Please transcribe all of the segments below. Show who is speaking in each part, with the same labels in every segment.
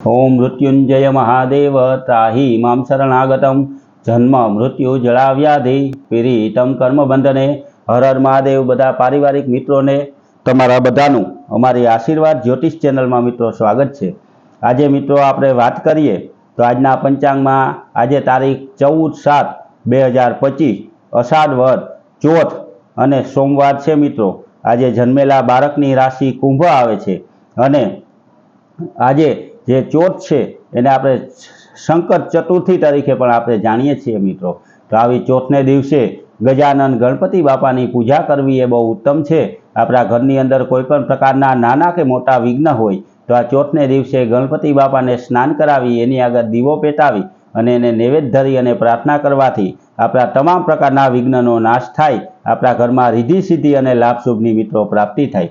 Speaker 1: ओम मृत्युंजय महादेव त्राहि मां शरणागतम जन्म मृत्यु जलाव्याधि पीड़ितम कर्म बंधने। हर हर महादेव। बधा पारिवारिक मित्रों ने तमारा बधानु अमारी आशीर्वाद ज्योतिष चेनल में मित्रों स्वागत है। आज मित्रों आपणे बात करिए तो आजना पंचांग में आज तारीख 14/7/2025 अषाढ़ वध चौथ अने सोमवार है मित्रों। आज जन्मेला बाळकनी राशि कुंभ आवे छे अने आज जे चौथ है एने आपणे शंकर चतुर्थी तरीके पण आपणे जाणीए छीए मित्रों। तो आवी चौथने दिवसे गजानन गणपति बापानी पूजा करवी ए बहु उत्तम है। आपणा घरनी अंदर कोईपण प्रकारना नाना के मोटा विघ्न होय तो आ चौथने दिवसे गणपति बापाने स्नान करावी एनी आगळ दीवो पेटावी अने एने नैवेद्य धरी अने प्रार्थना करवाथी आपणा तमाम प्रकारना विघ्ननो नाश थाय। आपणा घरमां रिद्धि सिद्धि अने लाभ शुभनी मित्रों प्राप्ति थाय।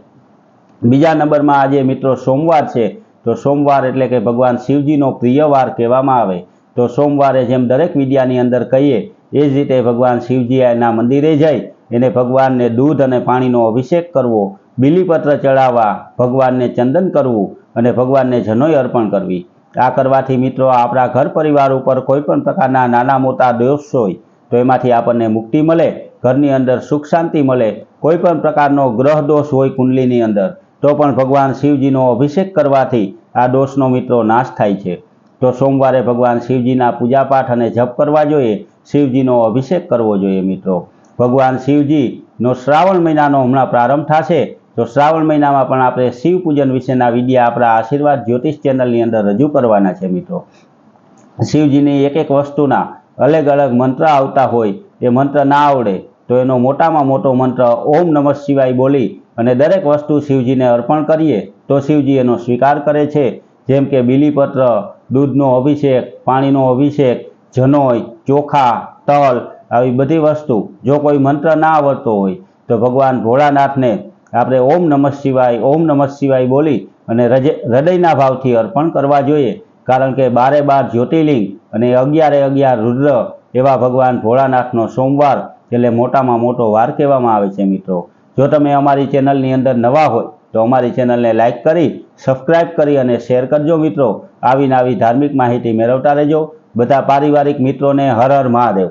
Speaker 1: बीजा नंबर में आज मित्रों सोमवार है। तो सोमवार एटले के भगवान शिवजीनो प्रिय वार कहेवामां आवे। तो सोमवारे जेम दरेक विद्यानी अंदर कहीए ए ज रीते भगवान शिवजीना मंदिरे जई एने भगवान ने दूध अने पाणीनो अभिषेक करवो, बीलीपत्र चढ़ावा, भगवान ने चंदन करवू अने भगवान ने जनोई अर्पण करवी। आ करवाथी मित्रों आपणा घर परिवार उपर कोईपण प्रकारना नाना मोटा दोष होय तो एमांथी आपणने मुक्ति मळे, घरनी अंदर सुख शांति मळे। कोईपण प्रकारनो ग्रह दोष होय कुंडलीनी अंदर तो पण भगवान शिवजीनो अभिषेक करवाथी आ दोषनो मित्रों नाश थाय छे। तो सोमवारे भगवान शिवजीना पूजापाठ अने जप करवा जोईए, शिवजीनो अभिषेक करवो जोईए मित्रों। भगवान शिवजीनो श्रावण महीनानो हमणां प्रारंभ थशे तो श्रावण महीनामां पण आपणे शिव पूजन विशेना विडिया आपणा आशीर्वाद ज्योतिष चेनलनी अंदर रजू करवाना छे मित्रों। शिवजीनी एक एक वस्तुना अलग अलग मंत्र आवता होय ए मंत्र ना आवडे तो एनो मोटामां मोटो मंत्र ओम नमः शिवाय बोली अने दरेक वस्तु शिवजीने अर्पण करीए तो शिवजी एनो स्वीकार करे छे। जेम के बीलीपत्र, दूधनो अभिषेक, पाणीनो अभिषेक, जनोई, चोखा, तल आवी बधी वस्तु जो कोई मंत्र ना आवडतो होय तो भगवान भोळानाथने आपणे ओम नमः शिवाय बोली अने हृदयना भावथी अर्पण करवा जोईए। कारण के 12 ज्योतिर्लिंग अने 11 रुद्र एवा भगवान भोळानाथनो सोमवार એટલે મોટામાં મોટો વાર કહેવામાં આવે છે મિત્રો। જો તમે અમારી ચેનલની અંદર નવા હોય તો અમારી ચેનલને લાઇક કરી સબસ્ક્રાઇબ કરી અને શેર કરજો મિત્રો। આવી નવી ધાર્મિક માહિતી મેળવતા રહેજો। બધા પારિવારિક મિત્રોને હર હર મહાદેવ।